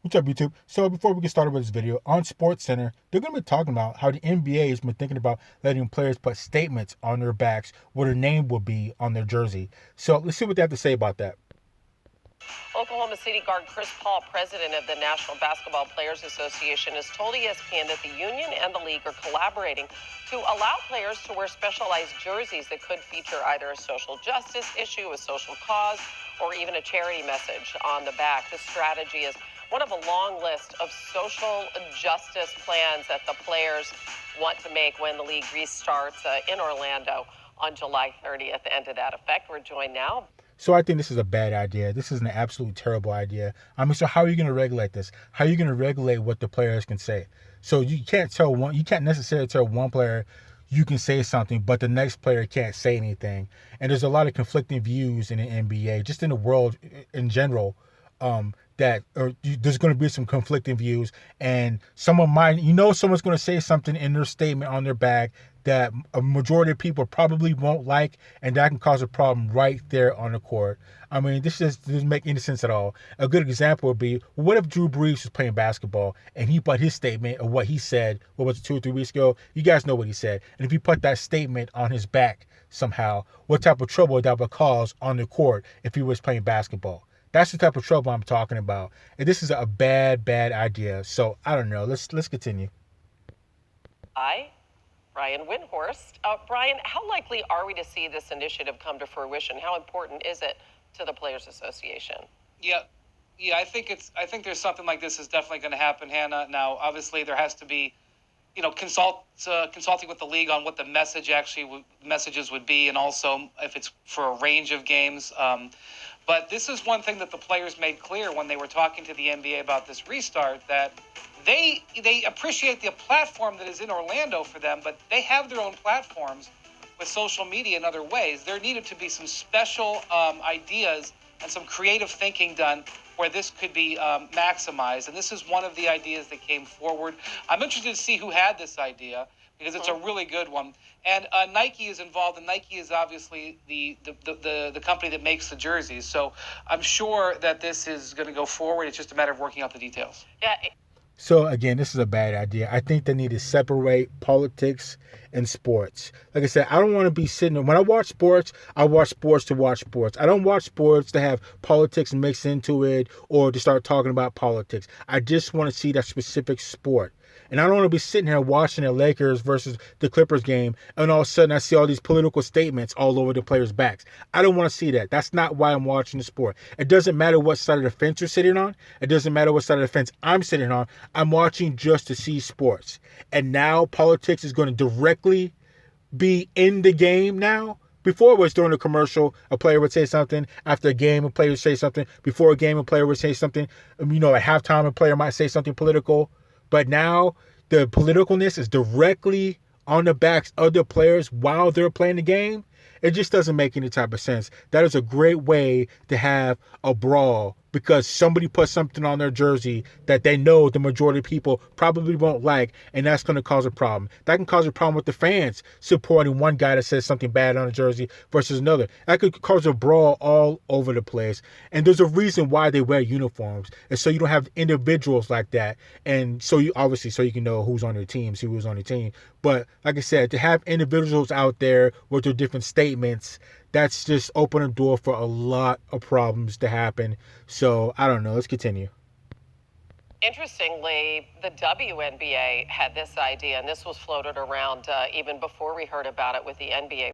What's up, YouTube? So before we get started with this video, on SportsCenter, they're going to be talking about how the NBA has been thinking about letting players put statements on their backs where their name will be on their jersey. So let's see what they have to say about that. Oklahoma City guard Chris Paul, president of the National Basketball Players Association, has told ESPN that the union and the league are collaborating to allow players to wear specialized jerseys that could feature either a social justice issue, a social cause, or even a charity message on the back. This strategy is one of a long list of social justice plans that the players want to make when the league restarts in Orlando on July 30th. And to that effect, we're joined now. So I think this is a bad idea. This is an absolute terrible idea. I mean, so how are you going to regulate this? How are you going to regulate what the players can say? So you can't necessarily tell one player you can say something, but the next player can't say anything. And there's a lot of conflicting views in the NBA, just in the world in general. There's going to be some conflicting views, and someone's going to say something in their statement on their bag that a majority of people probably won't like, and that can cause a problem right there on the court. I mean, this just doesn't make any sense at all. A good example would be, what if Drew Brees was playing basketball and he put his statement of what he said, what was it, 2 or 3 weeks ago? You guys know what he said. And if he put that statement on his back somehow, what type of trouble that would cause on the court if he was playing basketball? That's the type of trouble I'm talking about. And this is a bad idea. So I don't know. Let's continue. Brian Windhorst. Brian, how likely are we to see this initiative come to fruition? How important is it to the Players Association? Yeah, I think there's something like this is definitely going to happen, Hannah. Now, obviously, there has to be, consulting with the league on what the messages would be, and also if it's for a range of games. But this is one thing that the players made clear when they were talking to the NBA about this restart, that they appreciate the platform that is in Orlando for them, but they have their own platforms with social media and other ways. There needed to be some special ideas and some creative thinking done where this could be maximized. And this is one of the ideas that came forward. I'm interested to see who had this idea, because it's a really good one. And Nike is involved, and Nike is obviously the company that makes the jerseys. So I'm sure that this is going to go forward. It's just a matter of working out the details. Yeah. So again, this is a bad idea. I think they need to separate politics and sports. Like I said, I don't want to be sitting when I watch sports to watch sports. I don't watch sports to have politics mixed into it or to start talking about politics. I just want to see that specific sport. And I don't want to be sitting here watching the Lakers versus the Clippers game, and all of a sudden I see all these political statements all over the players' backs. I don't want to see that. That's not why I'm watching the sport. It doesn't matter what side of the fence you're sitting on. It doesn't matter what side of the fence I'm sitting on. I'm watching just to see sports. And now politics is going to directly be in the game now. Before it was during a commercial, a player would say something. After a game, a player would say something. Before a game, a player would say something. At halftime, a player might say something political. But now the politicalness is directly on the backs of the players while they're playing the game. It just doesn't make any type of sense. That is a great way to have a brawl, because somebody put something on their jersey that they know the majority of people probably won't like, and that's going to cause a problem. That can cause a problem with the fans supporting one guy that says something bad on a jersey versus another. That could cause a brawl all over the place. And there's a reason why they wear uniforms, and so you don't have individuals like that. And so you can know who's on your team, see who's on your team. But like I said, to have individuals out there with their different statements, that's just open a door for a lot of problems to happen. So I don't know. Let's continue. Interestingly, the WNBA had this idea, and this was floated around even before we heard about it with the NBA.